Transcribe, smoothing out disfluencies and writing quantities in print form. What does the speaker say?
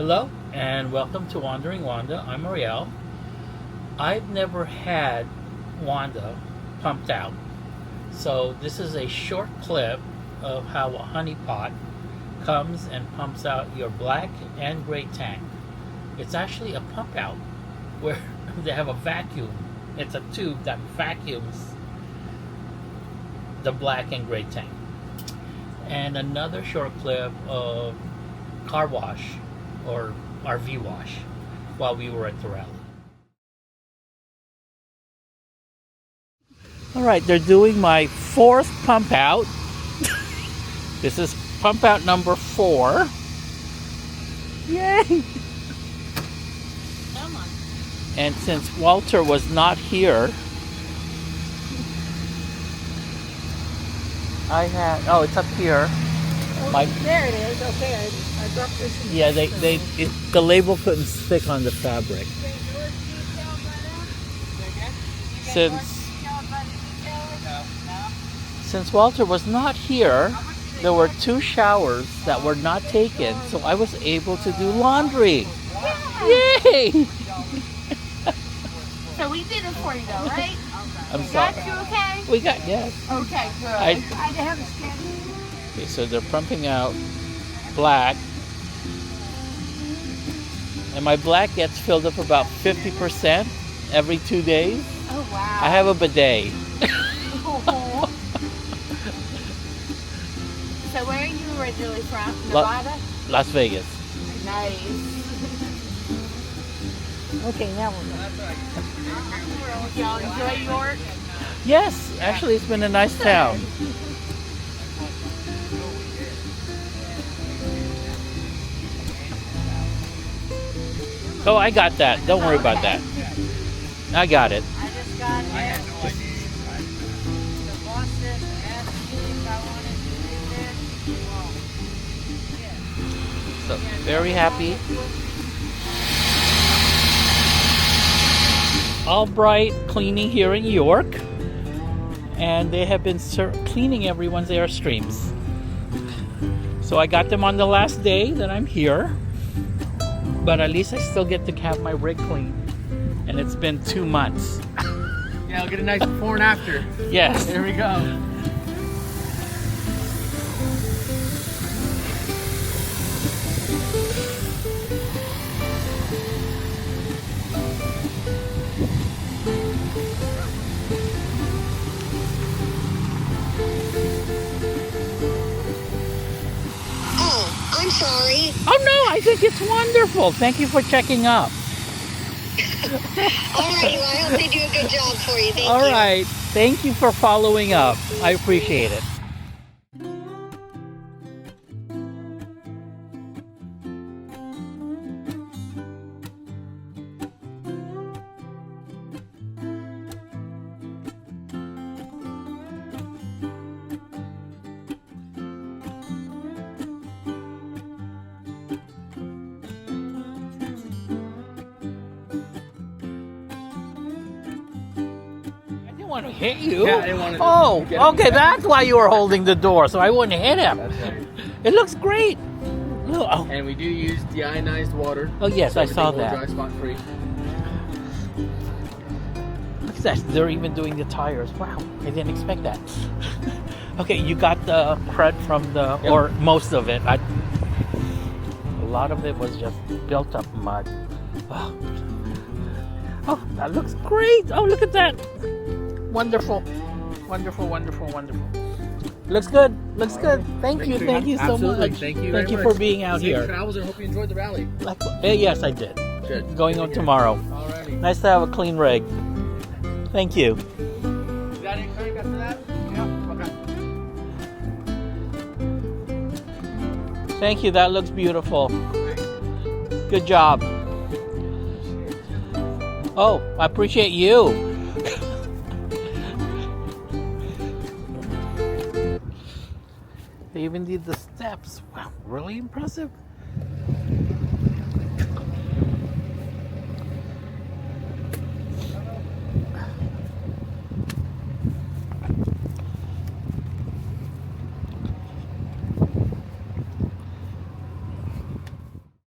Hello and welcome to Wandering WandA. I'm Ariel. I've never had WandA pumped out. So this is a short clip of how a honeypot comes and pumps out your black and gray tank. It's actually a pump out where they have a vacuum. It's a tube that vacuums the black and gray tank. And another short clip of car wash or RV wash while we were at the rally. All right, they're doing my fourth pump out. This is pump out number 4. Yay! Come on. And since Walter was not here, I had, oh, it's up here. Oh, there it is. Okay, I dropped this in Yeah, the label couldn't stick on the fabric. Since Walter was not here, there were 2 showers that were not taken, so I was able to do laundry. Yeah. Yay! So we did it for you though, right? I'm sorry. Got you okay? We got, yes. Okay, good. I haven't scanned it. Okay, so they're pumping out black. And my black gets filled up about 50% every 2 days. Oh, wow. I have a bidet. So where are you originally from? Nevada? Las Vegas. Nice. Okay, now we're done. Y'all enjoy York? Yes, actually it's been a nice town. Oh, I got that. Don't worry about that. I got it. I just got it. The boss just asked me if I wanted to do this. So, very happy. Albright Cleaning here in York. And they have been cleaning everyone's Airstreams. So I got them on the last day that I'm here. But at least I still get to have my rig clean. And it's been 2 months. Yeah, I'll get a nice before and after. Yes. There we go. Oh, I'm sorry. Oh no, I think it's wonderful. Thank you for checking up. All right, well, I hope they do a good job for you. Thank you. All right. Thank you for following up. I appreciate it. Want to hit you? Yeah, I didn't want to. Oh, okay, that's why you were holding the door, so I wouldn't hit him. That's right. It looks great. Oh, And we do use deionized water. oh yes, I saw everything will that. Dry spot free. Look at that. They're even doing the tires. Wow, I didn't expect that. Okay, you got the crud from the, Yep. or most of it. A lot of it was just built up mud. Oh. Oh, that looks great. Oh, look at that. Wonderful. Wonderful, wonderful, wonderful. Looks good. Looks good. Thank you. Thank you so Absolutely. much. Thank you very Thank you much. for being out Safe here. travels, and hope you enjoyed the rally. Yes, I did. Good. Going on tomorrow. Alrighty. Nice to have a clean rig. Thank you. Is that it, Craig, after that? Yeah. Okay. Thank you. That looks beautiful. Good job. Oh, I appreciate you. They even did the steps. Wow, really impressive.